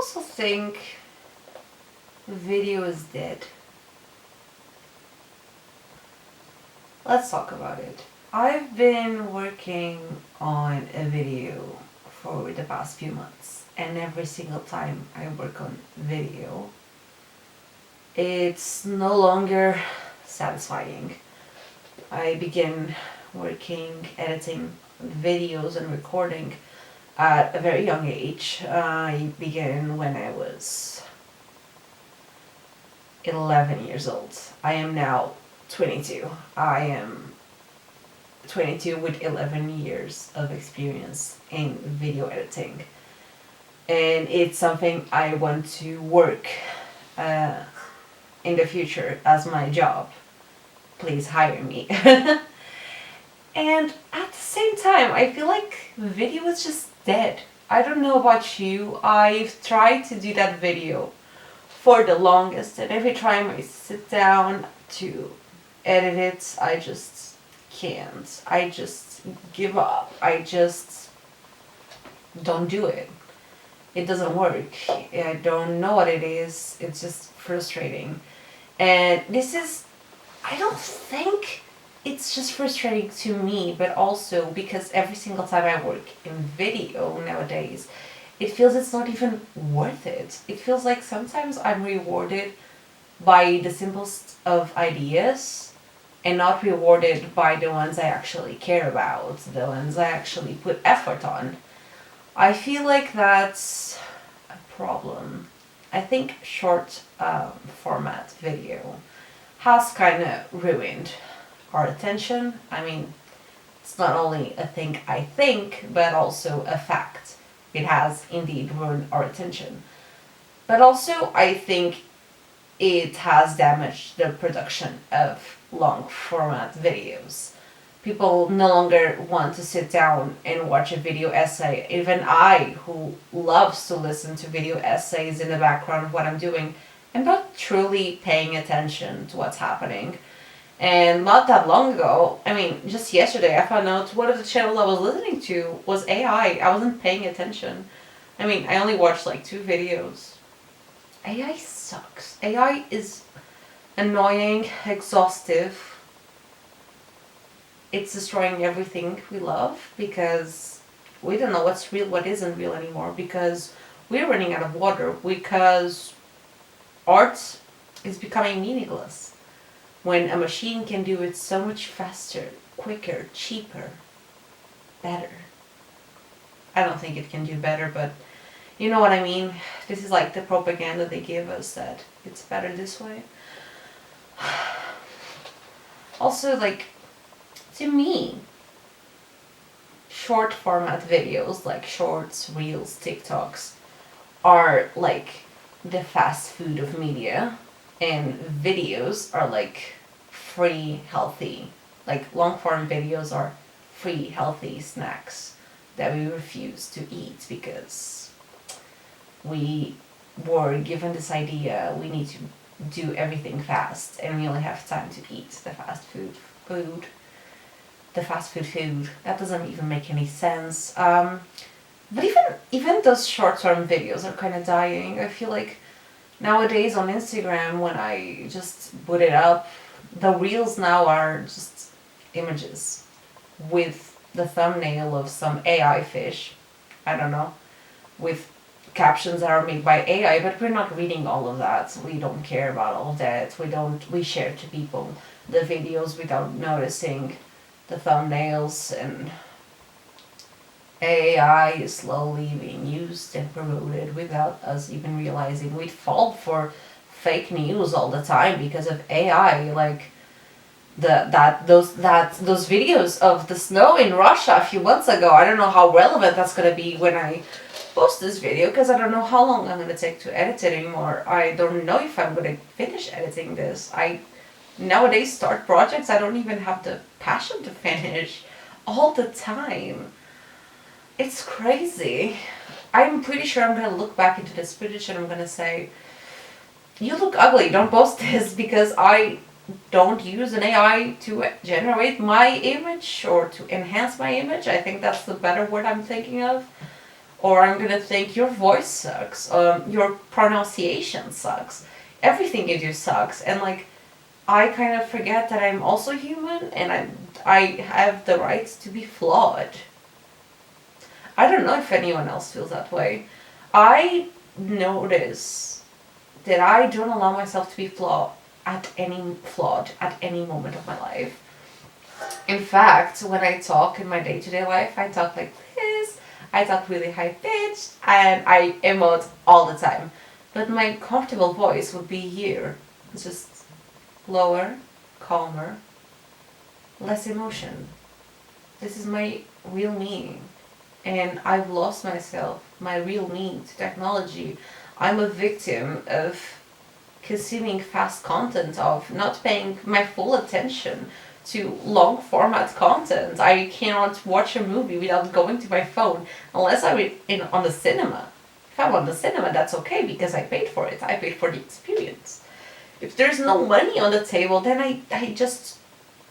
also think video is dead? Let's talk about it. I've been working on a video for the past few months, and every single time I work on video, it's no longer satisfying. I begin working, editing videos and recording at a very young age. I began when I was 11 years old. I am now 22. I am 22 with 11 years of experience in video editing. And it's something I want to work in the future as my job. Please hire me. And at the same time, I feel like video is just dead. I don't know about you. I've tried to do that video for the longest, and every time I sit down to edit it, I just can't. I just give up. I just don't do it. It doesn't work. I don't know what it is. It's just frustrating. And I don't think it's just frustrating to me, but also because every single time I work in video nowadays, it feels it's not even worth it. It feels like sometimes I'm rewarded by the simplest of ideas and not rewarded by the ones I actually care about, the ones I actually put effort on. I feel like that's a problem. I think short format video has kind of ruined our attention. I mean, it's not only a thing I think, but also a fact. It has indeed ruined our attention. But also, I think it has damaged the production of long format videos. People no longer want to sit down and watch a video essay. Even I, who loves to listen to video essays in the background of what I'm doing, am not truly paying attention to what's happening. And not that long ago, I mean, just yesterday, I found out one of the channels I was listening to was AI. I wasn't paying attention. I mean, I only watched like 2 videos. AI sucks. AI is annoying, exhaustive. It's destroying everything we love because we don't know what's real, what isn't real anymore, because we're running out of water, because art is becoming meaningless when a machine can do it so much faster, quicker, cheaper, better. I don't think it can do better, but you know what I mean. This is like the propaganda they give us that it's better this way. Also, like, to me, short format videos like shorts, reels, TikToks are like the fast food of media, and videos are like free, healthy, like long form videos are free, healthy snacks that we refuse to eat because we were given this idea we need to do everything fast and we only have time to eat the fast food. That doesn't even make any sense. But even those short-term videos are kind of dying. I feel like nowadays on Instagram, when I just put it up, the reels now are just images with the thumbnail of some AI fish, I don't know, with captions that are made by AI, but we're not reading all of that. We don't care about all of that. We share to people the videos without noticing the thumbnails, and AI is slowly being used and promoted without us even realizing. We fall for fake news all the time because of AI. Like those videos of the snow in Russia a few months ago. I don't know how relevant that's gonna be when I post this video, because I don't know how long I'm gonna take to edit it anymore. I don't know if I'm gonna finish editing this. I nowadays start projects I don't even have the passion to finish all the time. It's crazy. I'm pretty sure I'm gonna look back into this footage and I'm gonna say, you look ugly, don't post this, because I don't use an AI to generate my image or to enhance my image. I think that's the better word I'm thinking of. or I'm gonna think your voice sucks, your pronunciation sucks, everything you do sucks, and like I kind of forget that I'm also human and I have the right to be flawed. I don't know if anyone else feels that way. I notice that I don't allow myself to be flawed at any moment of my life. In fact, when I talk in my day-to-day life, I talk like this. I talk really high pitched and I emote all the time. But my comfortable voice would be here. It's just lower, calmer, less emotion. This is my real me. And I've lost myself, my real me, to technology. I'm a victim of consuming fast content, of not paying my full attention to long format content. I cannot watch a movie without going to my phone unless I'm on the cinema. If I'm on the cinema, that's okay because I paid for it. I paid for the experience. If there's no money on the table, then I just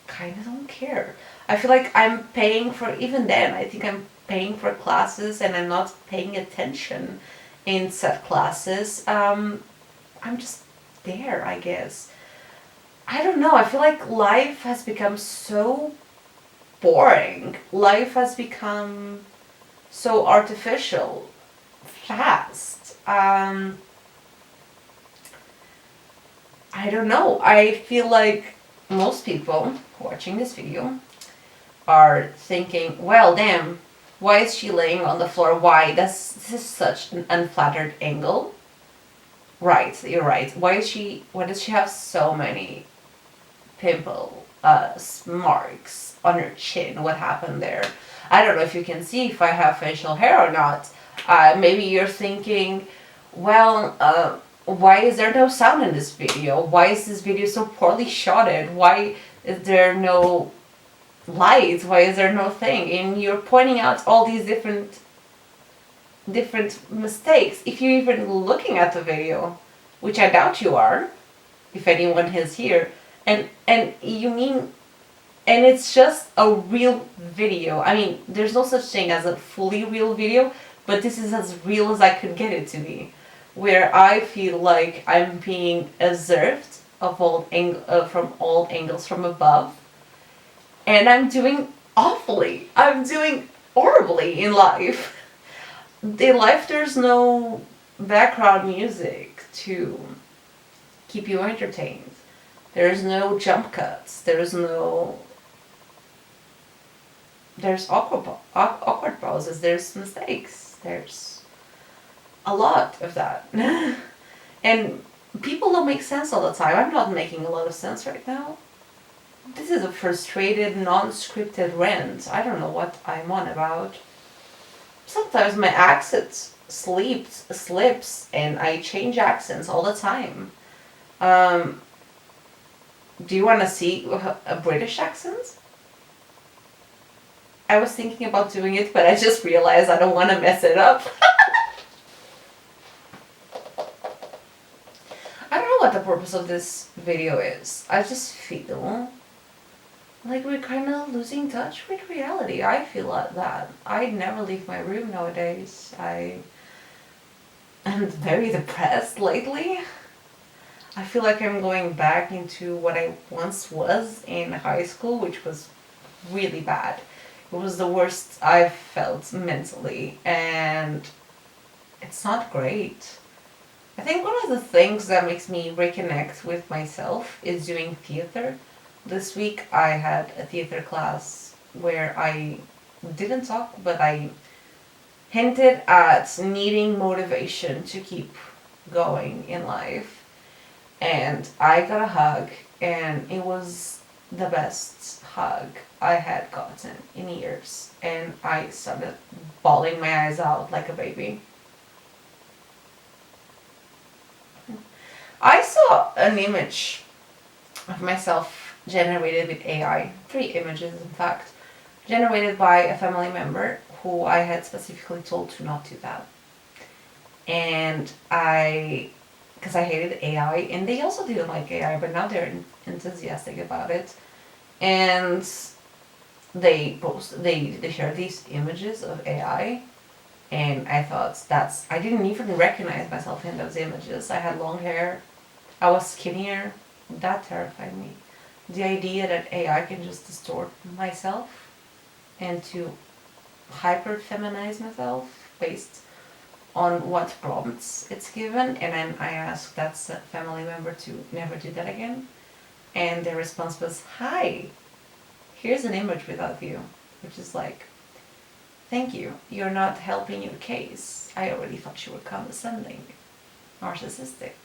kind of don't care. I feel like I'm paying for, even then, I think I'm paying for classes and I'm not paying attention in said classes. I'm just there, I guess. I don't know. I feel like life has become so boring. Life has become so artificial, fast. I don't know. I feel like most people watching this video are thinking, well, damn, why is she laying on the floor? Why? This is such an unflattered angle. Right, you're right. Why does she have so many pimple marks on her chin? What happened there? I don't know if you can see if I have facial hair or not. Maybe you're thinking, well, why is there no sound in this video? Why is this video so poorly shotted? Why is there no light? Why is there no thing? And you're pointing out all these different mistakes. If you're even looking at the video, which I doubt you are, if anyone is here, and you mean, and it's just a real video. I mean, there's no such thing as a fully real video, but this is as real as I could get it to be, where I feel like I'm being observed from all angles from above, and I'm doing awfully. I'm doing horribly in life. In life, there's no background music to keep you entertained. There's no jump cuts. There's awkward pauses. There's mistakes. There's a lot of that. And people don't make sense all the time. I'm not making a lot of sense right now. This is a frustrated, non-scripted rant. I don't know what I'm on about. Sometimes my accent slips and I change accents all the time. Do you want to see a British accent? I was thinking about doing it, but I just realized I don't want to mess it up. I don't know what the purpose of this video is. I just feel like we're kind of losing touch with reality. I feel like that. I never leave my room nowadays. I'm very depressed lately. I feel like I'm going back into what I once was in high school, which was really bad. It was the worst I've felt mentally, and it's not great. I think one of the things that makes me reconnect with myself is doing theater. This week I had a theater class where I didn't talk, but I hinted at needing motivation to keep going in life. And I got a hug, and it was the best hug I had gotten in years. And I started bawling my eyes out like a baby. I saw an image of myself generated with AI, 3 images in fact, generated by a family member who I had specifically told to not do that. And because I hated AI, and they also didn't like AI, but now they're enthusiastic about it. And they share these images of AI, And I thought I didn't even recognize myself in those images. I had long hair, I was skinnier. That terrified me. The idea that AI can just distort myself and to hyper feminize myself based on what prompts it's given. And then I asked that family member to never do that again. And their response was, "Hi, here's an image without you," which is like, "Thank you. You're not helping your case. I already thought you were condescending, narcissistic,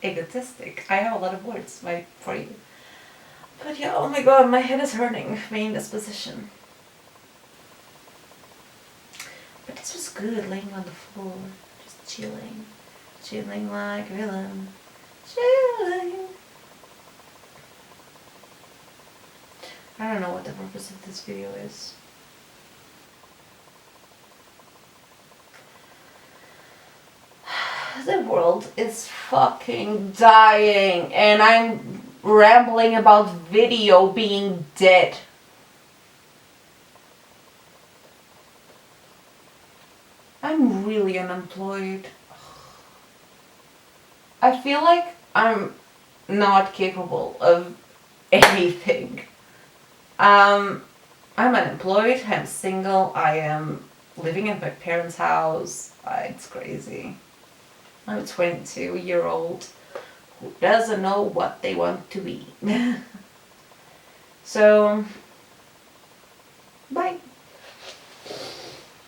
egotistic." I have a lot of words for you. But yeah, oh my god, my head is hurting being in this position. But this was good, laying on the floor, just chilling. Chilling like a villain. Chilling. I don't know what the purpose of this video is. The world is fucking dying, and I'm rambling about video being dead. I'm really unemployed. I feel like I'm not capable of anything. I'm unemployed, I'm single, I am living in my parents' house. It's crazy. I'm a 22-year-old who doesn't know what they want to be. So, bye.